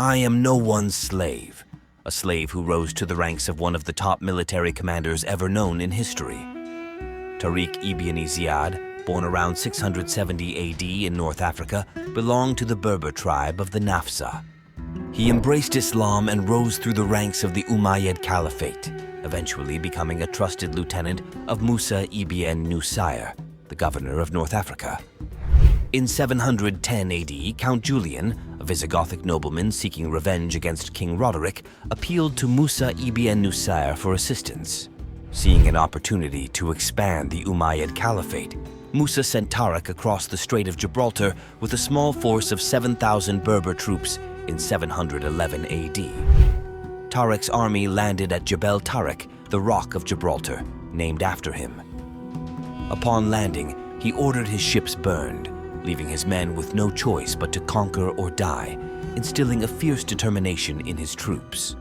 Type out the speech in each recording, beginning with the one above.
I am no one's slave, a slave who rose to the ranks of one of the top military commanders ever known in history. Tariq ibn Ziyad, born around 670 AD in North Africa, belonged to the Berber tribe of the Nafsa. He embraced Islam and rose through the ranks of the Umayyad Caliphate, eventually becoming a trusted lieutenant of Musa ibn Nusayr, the governor of North Africa. In 710 AD, Count Julian, a Visigothic nobleman seeking revenge against King Roderick, appealed to Musa ibn Nusayr for assistance. Seeing an opportunity to expand the Umayyad Caliphate, Musa sent Tariq across the Strait of Gibraltar with a small force of 7,000 Berber troops in 711 AD. Tariq's army landed at Jebel Tariq, the Rock of Gibraltar, named after him. Upon landing, he ordered his ships burned, leaving his men with no choice but to conquer or die, instilling a fierce determination in his troops.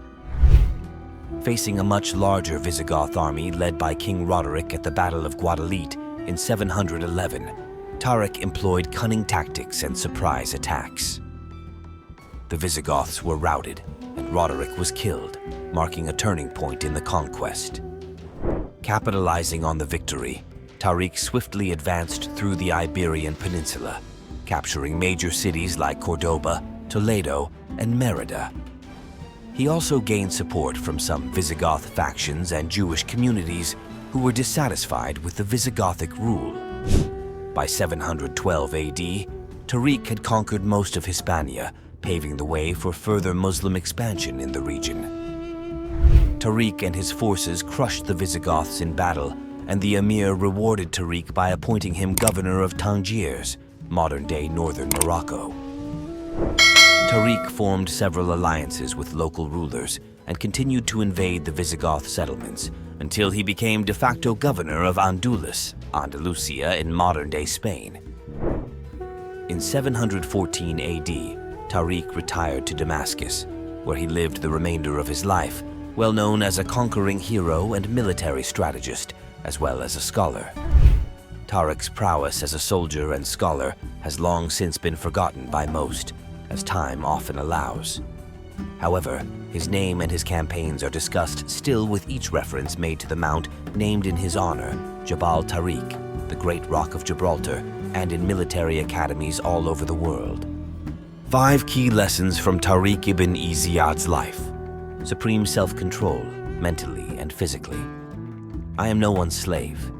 Facing a much larger Visigoth army led by King Roderick at the Battle of Guadalete in 711, Tariq employed cunning tactics and surprise attacks. The Visigoths were routed, and Roderick was killed, marking a turning point in the conquest. Capitalizing on the victory, Tariq swiftly advanced through the Iberian Peninsula, capturing major cities like Cordoba, Toledo, and Merida. He also gained support from some Visigoth factions and Jewish communities who were dissatisfied with the Visigothic rule. By 712 AD, Tariq had conquered most of Hispania, paving the way for further Muslim expansion in the region. Tariq and his forces crushed the Visigoths in battle, and the emir rewarded Tariq by appointing him governor of Tangiers, modern-day northern Morocco. Tariq formed several alliances with local rulers and continued to invade the Visigoth settlements until he became de facto governor of Andulus, Andalusia in modern-day Spain. In 714 AD, Tariq retired to Damascus, where he lived the remainder of his life, well known as a conquering hero and military strategist, as well as a scholar. Tariq's prowess as a soldier and scholar has long since been forgotten by most, as time often allows. However, his name and his campaigns are discussed still, with each reference made to the mount named in his honor, Jabal Tariq, the Great Rock of Gibraltar, and in military academies all over the world. 5 key lessons from Tariq ibn Ziyad's life. Supreme self-control, mentally and physically. I am no one's slave.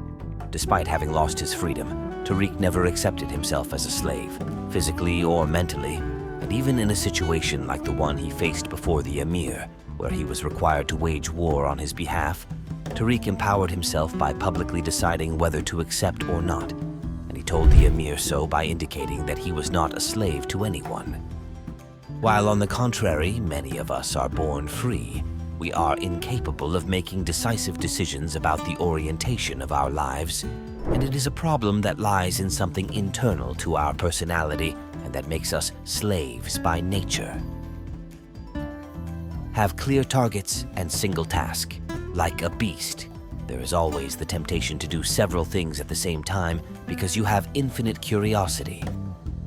Despite having lost his freedom, Tariq never accepted himself as a slave, physically or mentally, and even in a situation like the one he faced before the emir, where he was required to wage war on his behalf, Tariq empowered himself by publicly deciding whether to accept or not, and he told the emir so by indicating that he was not a slave to anyone. While on the contrary, many of us are born free, we are incapable of making decisive decisions about the orientation of our lives, and it is a problem that lies in something internal to our personality and that makes us slaves by nature. Have clear targets and single task. Like a beast, there is always the temptation to do several things at the same time because you have infinite curiosity.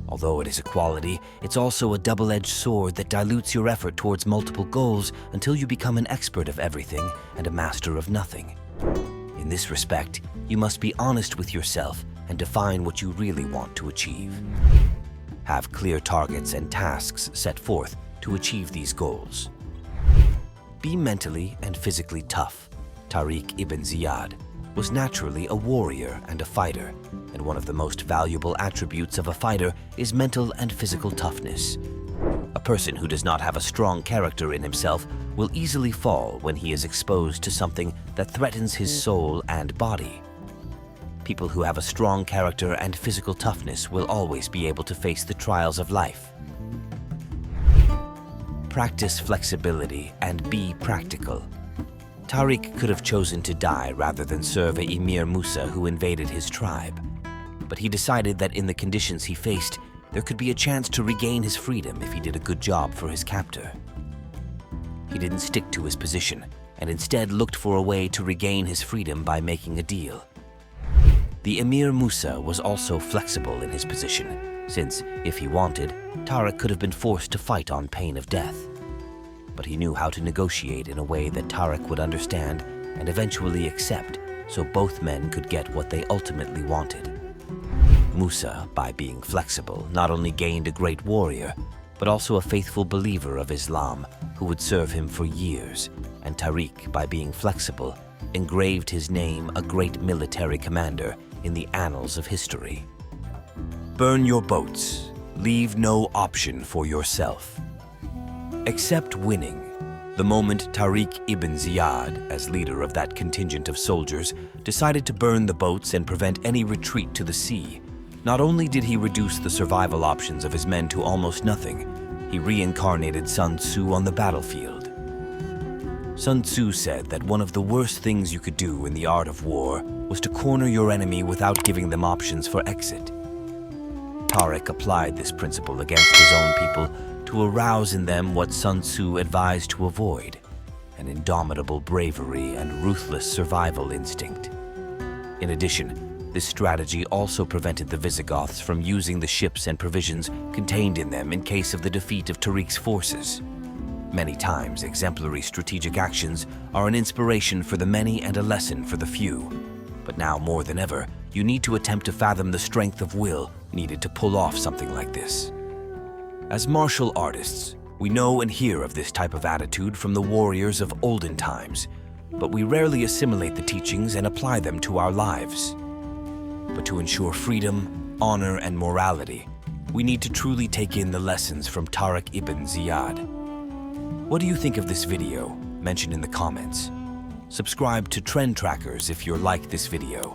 Although it is a quality, it's also a double-edged sword that dilutes your effort towards multiple goals until you become an expert of everything and a master of nothing. In this respect, you must be honest with yourself and define what you really want to achieve. Have clear targets and tasks set forth to achieve these goals. Be mentally and physically tough. Tariq ibn Ziyad was naturally a warrior and a fighter, and one of the most valuable attributes of a fighter is mental and physical toughness. A person who does not have a strong character in himself will easily fall when he is exposed to something that threatens his soul and body. People who have a strong character and physical toughness will always be able to face the trials of life. Practice flexibility and be practical. Tariq could have chosen to die rather than serve Emir Musa, who invaded his tribe. But he decided that in the conditions he faced, there could be a chance to regain his freedom if he did a good job for his captor. He didn't stick to his position, and instead looked for a way to regain his freedom by making a deal. The Emir Musa was also flexible in his position, since, if he wanted, Tariq could have been forced to fight on pain of death. But he knew how to negotiate in a way that Tariq would understand and eventually accept, so both men could get what they ultimately wanted. Musa, by being flexible, not only gained a great warrior, but also a faithful believer of Islam who would serve him for years, and Tariq, by being flexible, engraved his name a great military commander in the annals of history. Burn your boats. Leave no option for yourself. Accept winning. The moment Tariq ibn Ziyad, as leader of that contingent of soldiers, decided to burn the boats and prevent any retreat to the sea, not only did he reduce the survival options of his men to almost nothing, he reincarnated Sun Tzu on the battlefield. Sun Tzu said that one of the worst things you could do in the art of war was to corner your enemy without giving them options for exit. Tariq applied this principle against his own people to arouse in them what Sun Tzu advised to avoid, an indomitable bravery and ruthless survival instinct. In addition, this strategy also prevented the Visigoths from using the ships and provisions contained in them in case of the defeat of Tariq's forces. Many times, exemplary strategic actions are an inspiration for the many and a lesson for the few. But now more than ever, you need to attempt to fathom the strength of will needed to pull off something like this. As martial artists, we know and hear of this type of attitude from the warriors of olden times, but we rarely assimilate the teachings and apply them to our lives. But to ensure freedom, honor, and morality, we need to truly take in the lessons from Tariq ibn Ziyad. What do you think of this video? Mention in the comments. Subscribe to Trend Trackers if you like this video.